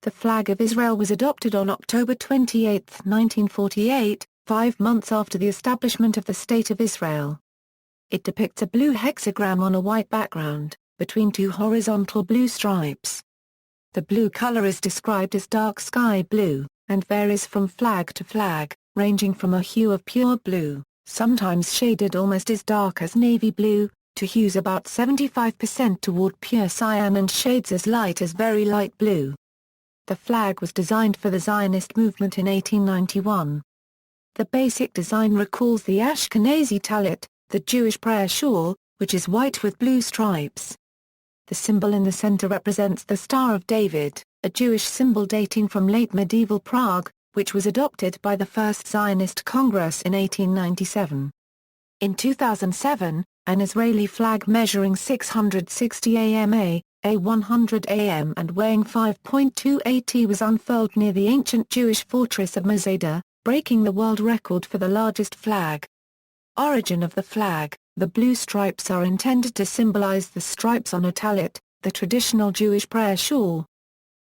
The flag of Israel was adopted on October 28, 1948, 5 months after the establishment of the State of Israel. It depicts a blue hexagram on a white background, between two horizontal blue stripes. The blue color is described as dark sky blue, and varies from flag to flag, ranging from a hue of pure blue, sometimes shaded almost as dark as navy blue, to hues about 75% toward pure cyan and shades as light as very light blue. The flag was designed for the Zionist Movement in 1891. The basic design recalls the Ashkenazi Tallit, the Jewish prayer shawl, which is white with blue stripes. The symbol in the center represents the Star of David, a Jewish symbol dating from late medieval Prague, which was adopted by the First Zionist Congress in 1897. In 2007, an Israeli flag measuring 660 AMA, 100 AM and weighing 5.2 AT was unfurled near the ancient Jewish fortress of Masada, breaking the world record for the largest flag. Origin of the flag: the blue stripes are intended to symbolize the stripes on a tallit, the traditional Jewish prayer shawl.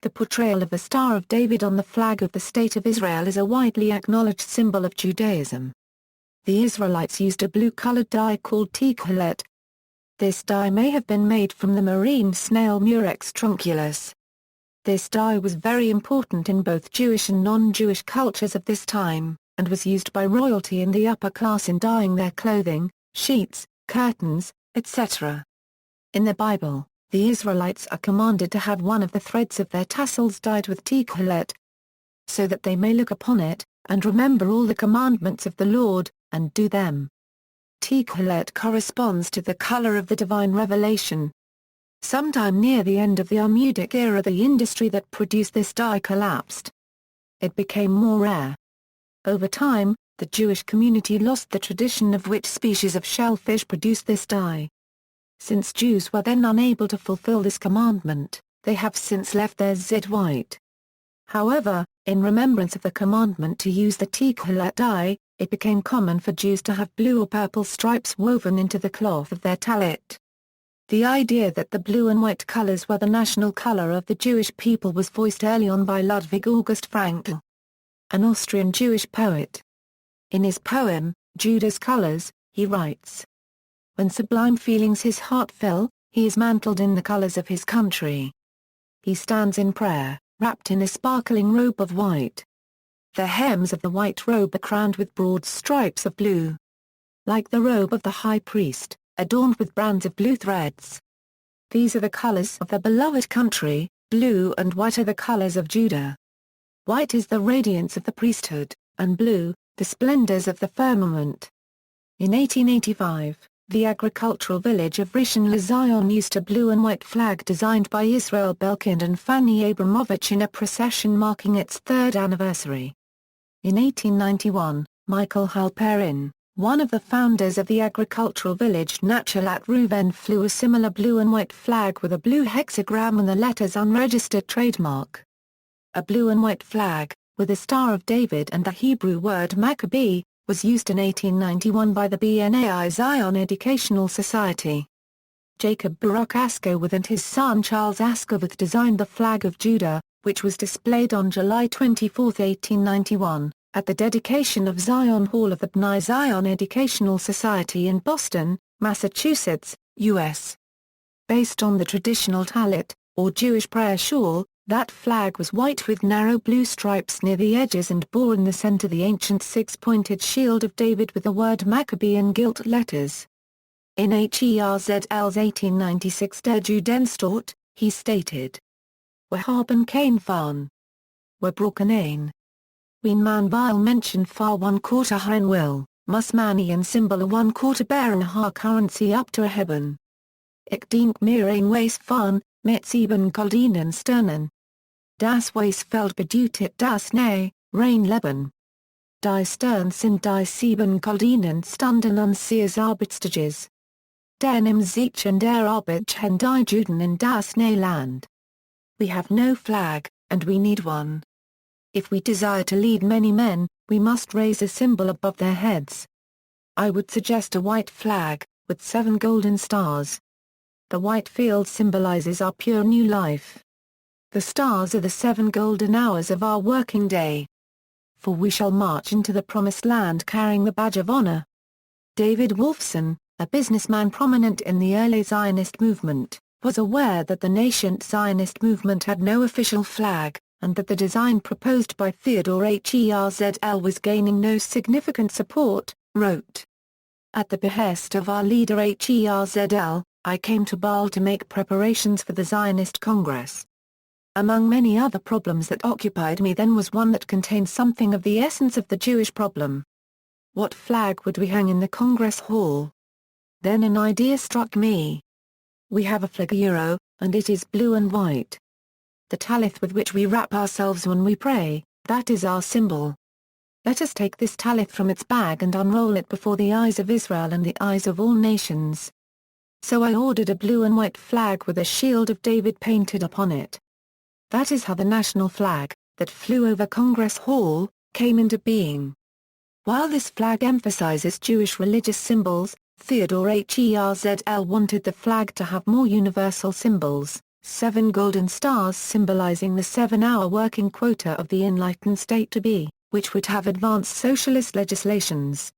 The portrayal of the Star of David on the flag of the State of Israel is a widely acknowledged symbol of Judaism. The Israelites used a blue-colored dye called tegelet. This dye may have been made from the marine snail Murex trunculus. This dye was very important in both Jewish and non-Jewish cultures of this time, and was used by royalty and the upper class in dyeing their clothing, sheets, curtains, etc. In the Bible, the Israelites are commanded to have one of the threads of their tassels dyed with tegelet, so that they may look upon it, and remember all the commandments of the Lord, and do them. Tegelet corresponds to the color of the divine revelation. Sometime near the end of the Talmudic era, the industry that produced this dye collapsed. It became more rare. Over time, the Jewish community lost the tradition of which species of shellfish produced this dye. Since Jews were then unable to fulfill this commandment, they have since left their zit white. However, in remembrance of the commandment to use the tegelet dye, it became common for Jews to have blue or purple stripes woven into the cloth of their tallit. The idea that the blue and white colors were the national color of the Jewish people was voiced early on by Ludwig August Frankl, an Austrian Jewish poet. In his poem, Judah's Colors, he writes, "When sublime feelings his heart fill, he is mantled in the colors of his country. He stands in prayer, wrapped in a sparkling robe of white. The hems of the white robe are crowned with broad stripes of blue, like the robe of the high priest, adorned with bands of blue threads. These are the colors of the beloved country, blue and white are the colors of Judah. White is the radiance of the priesthood, and blue, the splendors of the firmament." In 1885, the agricultural village of Rishon LeZion used a blue and white flag designed by Israel Belkind and Fanny Abramovich in a procession marking its 3rd anniversary. In 1891, Michael Halperin, one of the founders of the agricultural village Nachalat Reuven, flew a similar blue and white flag with a blue hexagram and the letters unregistered trademark. A blue and white flag, with the Star of David and the Hebrew word Maccabee, was used in 1891 by the BNAI Zion Educational Society. Jacob Baruch Ascowith and his son Charles Ascowith designed the flag of Judah, which was displayed on July 24, 1891, at the dedication of Zion Hall of the B'nai Zion Educational Society in Boston, Massachusetts, U.S. Based on the traditional tallit, or Jewish prayer shawl, that flag was white with narrow blue stripes near the edges and bore in the center the ancient six-pointed shield of David with the word Maccabee in gilt letters. In Herzl's 1896 Der Judenstaat, he stated, "Wir haben kein Fahren. Wir brauchen ein. Wenn man will Menschen für 1/4 hein will, muss man ein Symbol a 1/4 bearing haar currency up to erheben. Ich denk mir ein Weiss fahren, mit 7 goldenen Sternen. Das Weißfeld bedeutet das neue, rein Leben. Die Stern sind die 7 goldenen Stunden unseres Arbeitstages. Denn im Zeichen der Arbeit haben die Juden in das neue Land. We have no flag, and we need one. If we desire to lead many men, we must raise a symbol above their heads. I would suggest a white flag, with 7 golden stars. The white field symbolizes our pure new life. The stars are the 7 golden hours of our working day. For we shall march into the promised land carrying the badge of honor. David Wolfson, a businessman prominent in the early Zionist movement, was aware that the nascent Zionist movement had no official flag, and that the design proposed by Theodore Herzl was gaining no significant support, wrote. At the behest of our leader Herzl, I came to Bâle to make preparations for the Zionist Congress. Among many other problems that occupied me then was one that contained something of the essence of the Jewish problem. What flag would we hang in the Congress Hall? Then an idea struck me. We have a flag and it is blue and white. The tallit with which we wrap ourselves when we pray, that is our symbol. Let us take this tallit from its bag and unroll it before the eyes of Israel and the eyes of all nations. So I ordered a blue and white flag with a shield of David painted upon it. That is how the national flag, that flew over Congress Hall, came into being. While this flag emphasizes Jewish religious symbols, Theodore Herzl wanted the flag to have more universal symbols, 7 golden stars symbolizing the 7-hour working quota of the enlightened state to be, which would have advanced socialist legislations.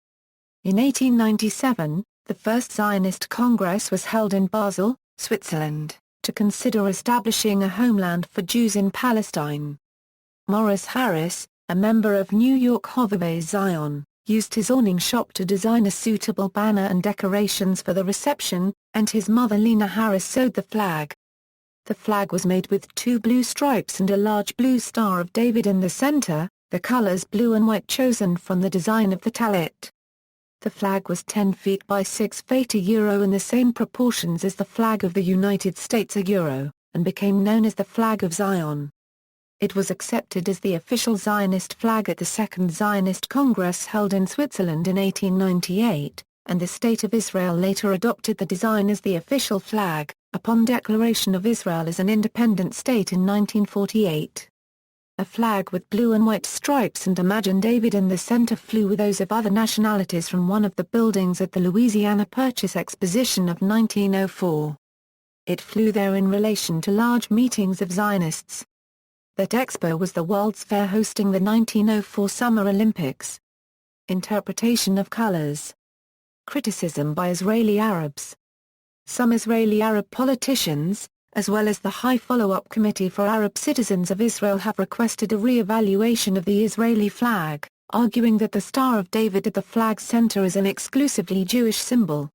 In 1897, the First Zionist Congress was held in Basel, Switzerland, to consider establishing a homeland for Jews in Palestine. Morris Harris, a member of New York Hovevei Zion, used his awning shop to design a suitable banner and decorations for the reception, and his mother Lena Harris sewed the flag. The flag was made with 2 blue stripes and a large blue Star of David in the center, the colors blue and white chosen from the design of the tallit. The flag was 10 feet by 6 feet in the same proportions as the flag of the United States and became known as the Flag of Zion. It was accepted as the official Zionist flag at the Second Zionist Congress held in Switzerland in 1898, and the State of Israel later adopted the design as the official flag, upon declaration of Israel as an independent state in 1948. A flag with blue and white stripes and a Magen David in the center flew with those of other nationalities from one of the buildings at the Louisiana Purchase Exposition of 1904. It flew there in relation to large meetings of Zionists. That expo was the World's Fair hosting the 1904 Summer Olympics. Interpretation of colors. Criticism by Israeli Arabs. Some Israeli Arab politicians, as well as the High Follow-up Committee for Arab Citizens of Israel, have requested a re-evaluation of the Israeli flag, arguing that the Star of David at the flag's center is an exclusively Jewish symbol.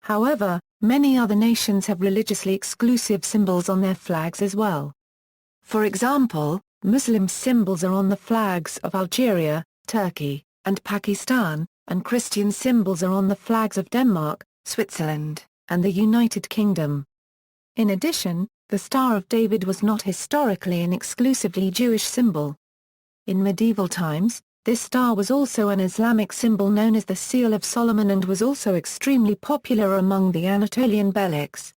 However, many other nations have religiously exclusive symbols on their flags as well. For example, Muslim symbols are on the flags of Algeria, Turkey, and Pakistan, and Christian symbols are on the flags of Denmark, Switzerland, and the United Kingdom. In addition, the Star of David was not historically an exclusively Jewish symbol. In medieval times, this star was also an Islamic symbol known as the Seal of Solomon and was also extremely popular among the Anatolian Beyliks.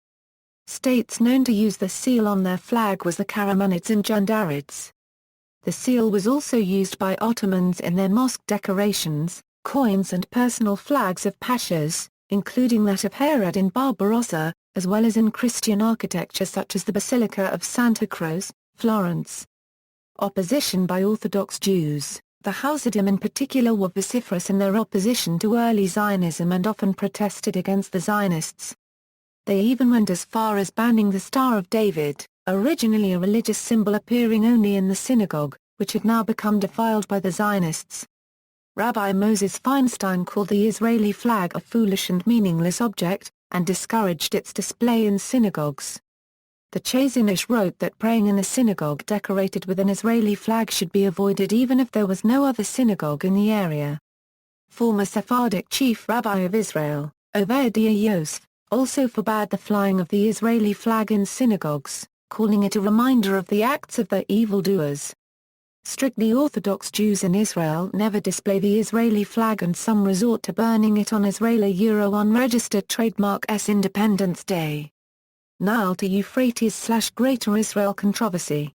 States known to use the seal on their flag was the Karamanids and Jandarids. The seal was also used by Ottomans in their mosque decorations, coins and personal flags of pashas, including that of Hayreddin Barbarossa, as well as in Christian architecture such as the Basilica of Santa Croce, Florence. Opposition by Orthodox Jews. The Hasidim in particular were vociferous in their opposition to early Zionism and often protested against the Zionists. They even went as far as banning the Star of David, originally a religious symbol appearing only in the synagogue, which had now become defiled by the Zionists. Rabbi Moses Feinstein called the Israeli flag a foolish and meaningless object, and discouraged its display in synagogues. The Chazonish wrote that praying in a synagogue decorated with an Israeli flag should be avoided even if there was no other synagogue in the area. Former Sephardic chief rabbi of Israel, Obadiah Yosef, also forbade the flying of the Israeli flag in synagogues, calling it a reminder of the acts of the evildoers. Strictly Orthodox Jews in Israel never display the Israeli flag and some resort to burning it on Israeli-unregistered trademark Independence Day. Nile-Euphrates/Greater Israel controversy.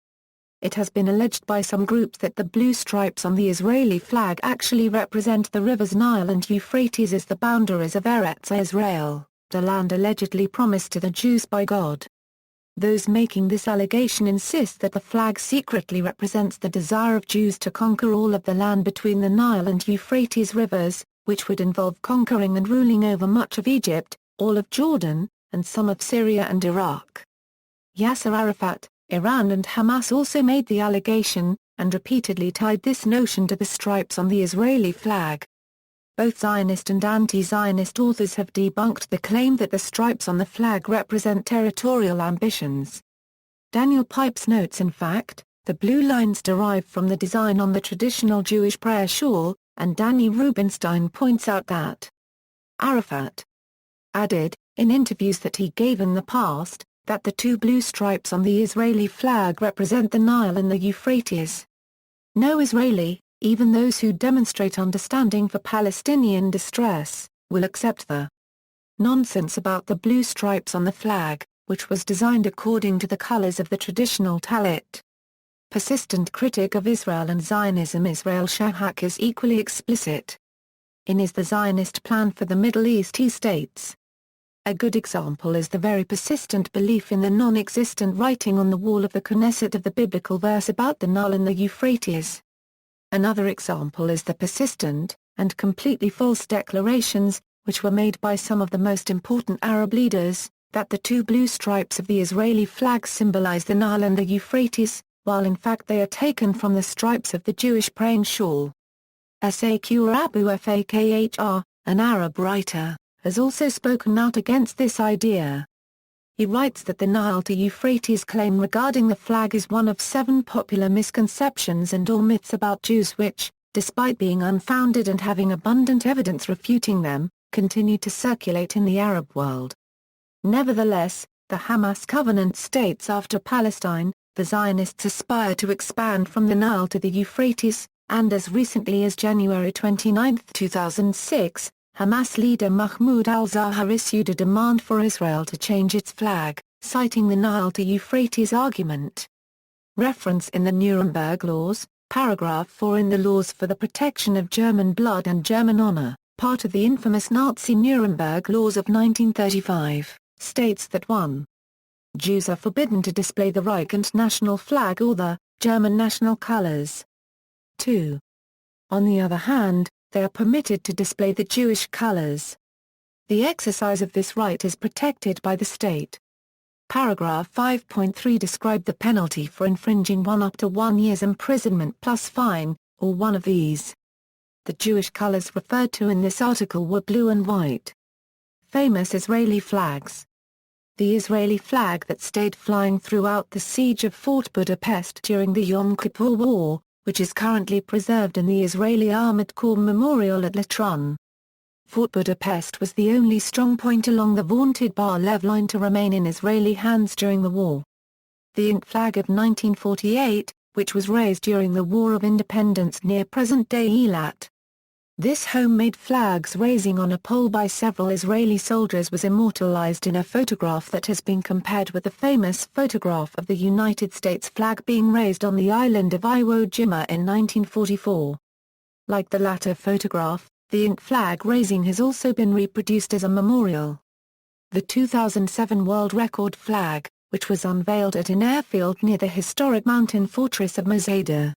It has been alleged by some groups that the blue stripes on the Israeli flag actually represent the rivers Nile and Euphrates as the boundaries of Eretz Israel, the land allegedly promised to the Jews by God. Those making this allegation insist that the flag secretly represents the desire of Jews to conquer all of the land between the Nile and Euphrates rivers, which would involve conquering and ruling over much of Egypt, all of Jordan, and some of Syria and Iraq. Yasser Arafat, Iran and Hamas also made the allegation, and repeatedly tied this notion to the stripes on the Israeli flag. Both Zionist and anti-Zionist authors have debunked the claim that the stripes on the flag represent territorial ambitions. Daniel Pipes notes, in fact, the blue lines derive from the design on the traditional Jewish prayer shawl, and Danny Rubinstein points out that Arafat added, in interviews that he gave in the past, that the two blue stripes on the Israeli flag represent the Nile and the Euphrates. No Israeli, even those who demonstrate understanding for Palestinian distress, will accept the nonsense about the blue stripes on the flag, which was designed according to the colors of the traditional Tallit. Persistent critic of Israel and Zionism Israel Shahak is equally explicit in his The Zionist Plan for the Middle East. He states, "A good example is the very persistent belief in the non-existent writing on the wall of the Knesset of the biblical verse about the Nile and the Euphrates. Another example is the persistent, and completely false declarations, which were made by some of the most important Arab leaders, that the two blue stripes of the Israeli flag symbolize the Nile and the Euphrates, while in fact they are taken from the stripes of the Jewish praying shawl." Saqr Abu Fakhr, an Arab writer, has also spoken out against this idea. He writes that the Nile to Euphrates claim regarding the flag is one of 7 popular misconceptions and or myths about Jews which, despite being unfounded and having abundant evidence refuting them, continue to circulate in the Arab world. Nevertheless, the Hamas covenant states after Palestine, the Zionists aspire to expand from the Nile to the Euphrates, and as recently as January 29, 2006, Hamas leader Mahmoud al-Zahar issued a demand for Israel to change its flag, citing the Nile to Euphrates argument. Reference in the Nuremberg Laws, paragraph 4 in the Laws for the Protection of German Blood and German Honor, part of the infamous Nazi Nuremberg Laws of 1935, states that 1. Jews are forbidden to display the Reich and national flag or the German national colors. 2. On the other hand, they are permitted to display the Jewish colors. The exercise of this right is protected by the state. Paragraph 5.3 described the penalty for infringing one up to 1 year's imprisonment plus fine, or one of these. The Jewish colors referred to in this article were blue and white. Famous Israeli flags. The Israeli flag that stayed flying throughout the siege of Fort Budapest during the Yom Kippur War, which is currently preserved in the Israeli Armored Corps Memorial at Latron. Fort Budapest was the only strong point along the vaunted Bar-Lev line to remain in Israeli hands during the war. The Ink flag of 1948, which was raised during the War of Independence near present-day Eilat. This homemade flag's raising on a pole by several Israeli soldiers was immortalized in a photograph that has been compared with the famous photograph of the United States flag being raised on the island of Iwo Jima in 1944. Like the latter photograph, the Ink flag raising has also been reproduced as a memorial. The 2007 world record flag, which was unveiled at an airfield near the historic mountain fortress of Masada.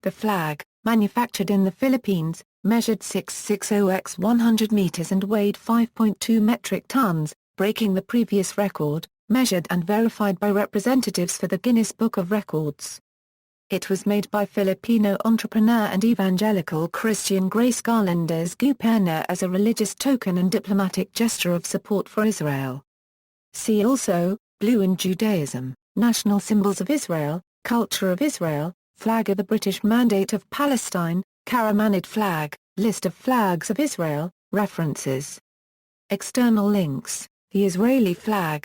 The flag, manufactured in the Philippines, measured 660 x 100 meters and weighed 5.2 metric tons, breaking the previous record, measured and verified by representatives for the Guinness Book of Records. It was made by Filipino entrepreneur and evangelical Christian Grace Garlandez Guperna as a religious token and diplomatic gesture of support for Israel. See also, Blue in Judaism, National Symbols of Israel, Culture of Israel, Flag of the British Mandate of Palestine, Karamanid flag, List of flags of Israel, references. External links, the Israeli flag,